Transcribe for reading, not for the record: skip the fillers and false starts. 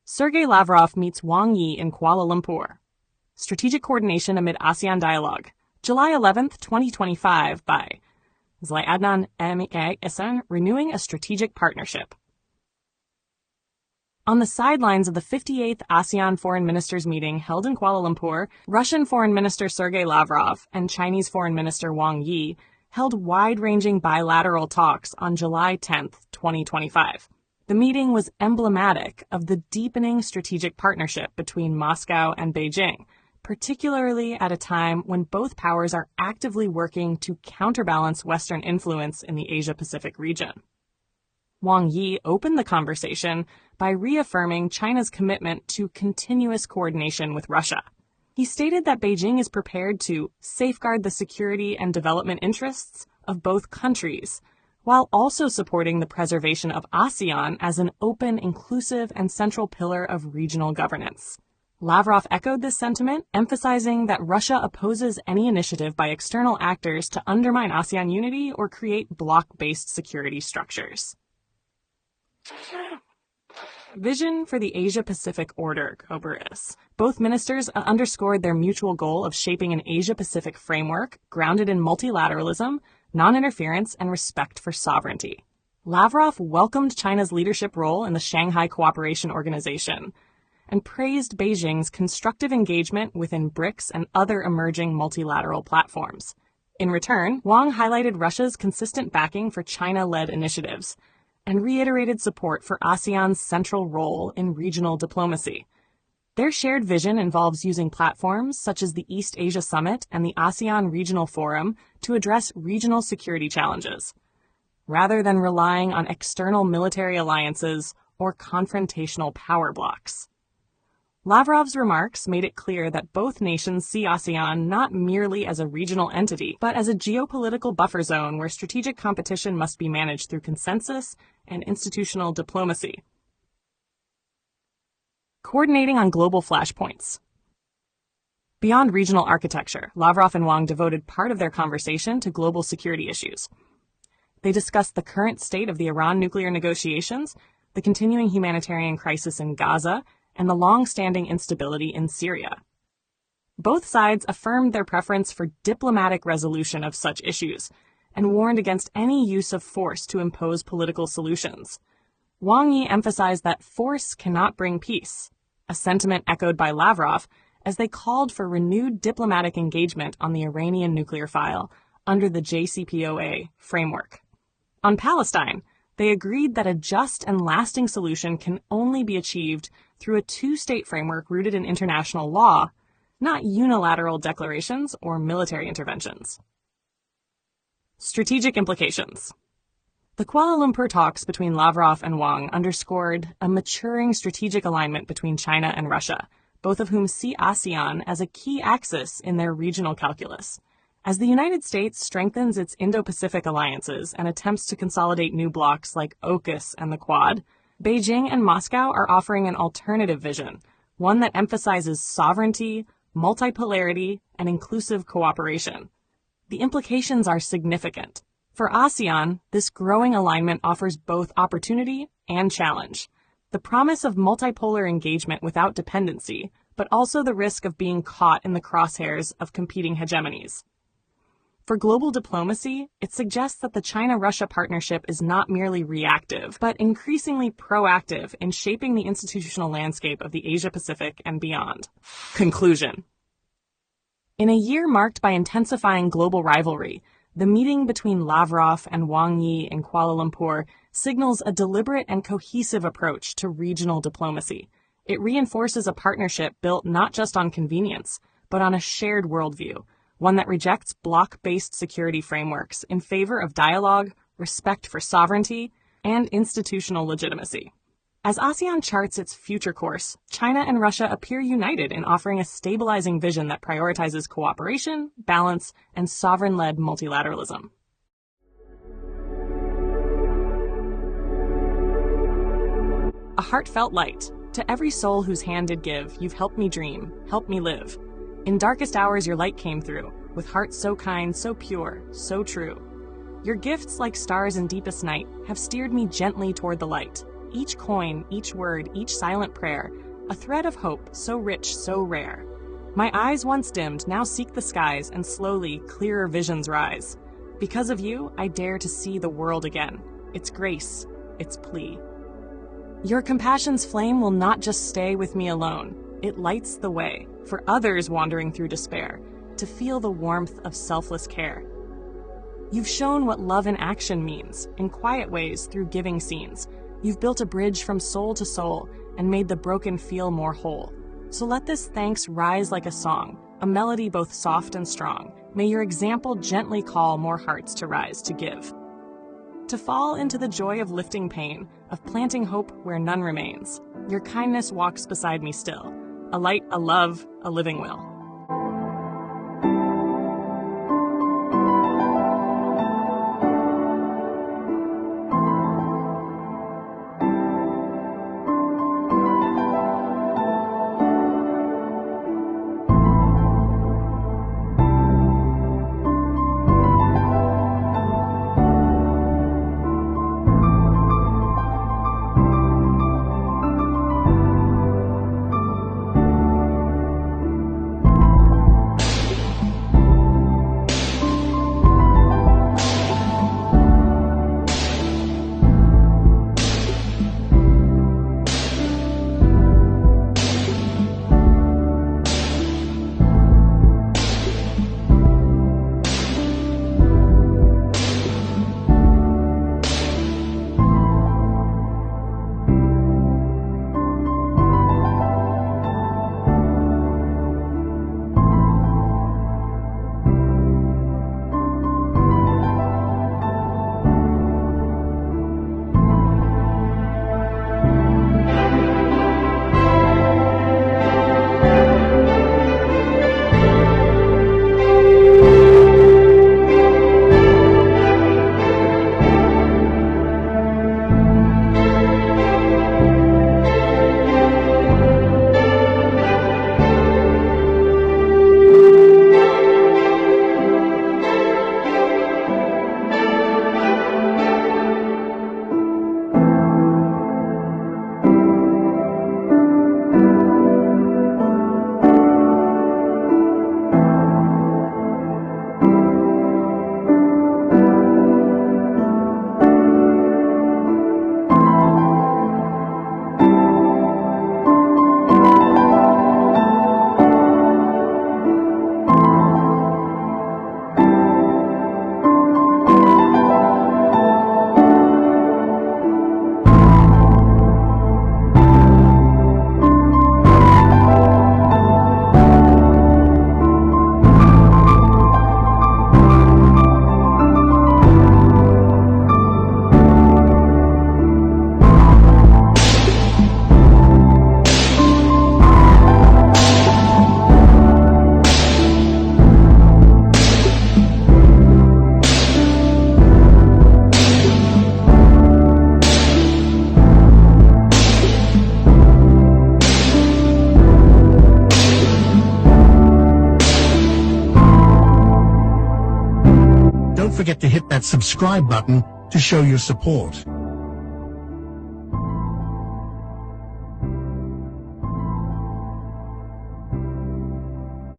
Sergey Lavrov meets Wang Yi in Kuala Lumpur. Strategic coordination amid ASEAN dialogue. July 11, 2025 by ADNAN ASEAN Renewing a Strategic Partnership. On the sidelines of the 58th ASEAN Foreign Ministers Meeting held in Kuala Lumpur, Russian Foreign Minister Sergey Lavrov and Chinese Foreign Minister Wang Yi held wide-ranging bilateral talks on July 10, 2025. The meeting was emblematic of the deepening strategic partnership between Moscow and Beijing, particularly at a time when both powers are actively working to counterbalance Western influence in the Asia-Pacific region. Wang Yi opened the conversation by reaffirming China's commitment to continuous coordination with Russia. He stated that Beijing is prepared to safeguard the security and development interests of both countries, while also supporting the preservation of ASEAN as an open, inclusive, and central pillar of regional governance. Lavrov echoed this sentiment, emphasizing that Russia opposes any initiative by external actors to undermine ASEAN unity or create bloc-based security structures. Vision for the Asia-Pacific Order, COBRIS. Both ministers underscored their mutual goal of shaping an Asia-Pacific framework grounded in multilateralism, non-interference, and respect for sovereignty. Lavrov welcomed China's leadership role in the Shanghai Cooperation Organization and praised Beijing's constructive engagement within BRICS and other emerging multilateral platforms. In return, Wang highlighted Russia's consistent backing for China-led initiatives and reiterated support for ASEAN's central role in regional diplomacy. Their shared vision involves using platforms such as the East Asia Summit and the ASEAN Regional Forum to address regional security challenges, rather than relying on external military alliances or confrontational power blocs. Lavrov's remarks made it clear that both nations see ASEAN not merely as a regional entity, but as a geopolitical buffer zone where strategic competition must be managed through consensus and institutional diplomacy. Coordinating on global flashpoints. Beyond regional architecture, Lavrov and Wang devoted part of their conversation to global security issues. They discussed the current state of the Iran nuclear negotiations, the continuing humanitarian crisis in Gaza, and the long-standing instability in Syria. Both sides affirmed their preference for diplomatic resolution of such issues and warned against any use of force to impose political solutions. Wang Yi emphasized that force cannot bring peace, a sentiment echoed by Lavrov as they called for renewed diplomatic engagement on the Iranian nuclear file under the JCPOA framework. On Palestine, they agreed that a just and lasting solution can only be achieved through a two-state framework rooted in international law, not unilateral declarations or military interventions. Strategic implications. The Kuala Lumpur talks between Lavrov and Wang underscored a maturing strategic alignment between China and Russia, both of whom see ASEAN as a key axis in their regional calculus. As the United States strengthens its Indo-Pacific alliances and attempts to consolidate new blocs like AUKUS and the Quad, Beijing and Moscow are offering an alternative vision, one that emphasizes sovereignty, multipolarity, and inclusive cooperation. The implications are significant. For ASEAN, this growing alignment offers both opportunity and challenge. The promise of multipolar engagement without dependency, but also the risk of being caught in the crosshairs of competing hegemonies. For global diplomacy, it suggests that the China-Russia partnership is not merely reactive, but increasingly proactive in shaping the institutional landscape of the Asia-Pacific and beyond. Conclusion. In a year marked by intensifying global rivalry, the meeting between Lavrov and Wang Yi in Kuala Lumpur signals a deliberate and cohesive approach to regional diplomacy. It reinforces a partnership built not just on convenience, but on a shared worldview, one that rejects bloc-based security frameworks in favor of dialogue, respect for sovereignty, and institutional legitimacy. As ASEAN charts its future course, China and Russia appear united in offering a stabilizing vision that prioritizes cooperation, balance, and sovereign-led multilateralism. A heartfelt light. To every soul whose hand did give, you've helped me dream, helped me live. In darkest hours your light came through, with hearts so kind, so pure, so true. Your gifts, like stars in deepest night, have steered me gently toward the light. Each coin, each word, each silent prayer, a thread of hope so rich, so rare. My eyes once dimmed now seek the skies, and slowly clearer visions rise. Because of you, I dare to see the world again. Its grace, its plea. Your compassion's flame will not just stay with me alone. It lights the way for others wandering through despair to feel the warmth of selfless care. You've shown what love in action means, in quiet ways through giving scenes. You've built a bridge from soul to soul and made the broken feel more whole. So let this thanks rise like a song, a melody both soft and strong. May your example gently call more hearts to rise to give. To fall into the joy of lifting pain, of planting hope where none remains. Your kindness walks beside me still, a light, a love, a living will. Don't forget to hit that subscribe button to show your support.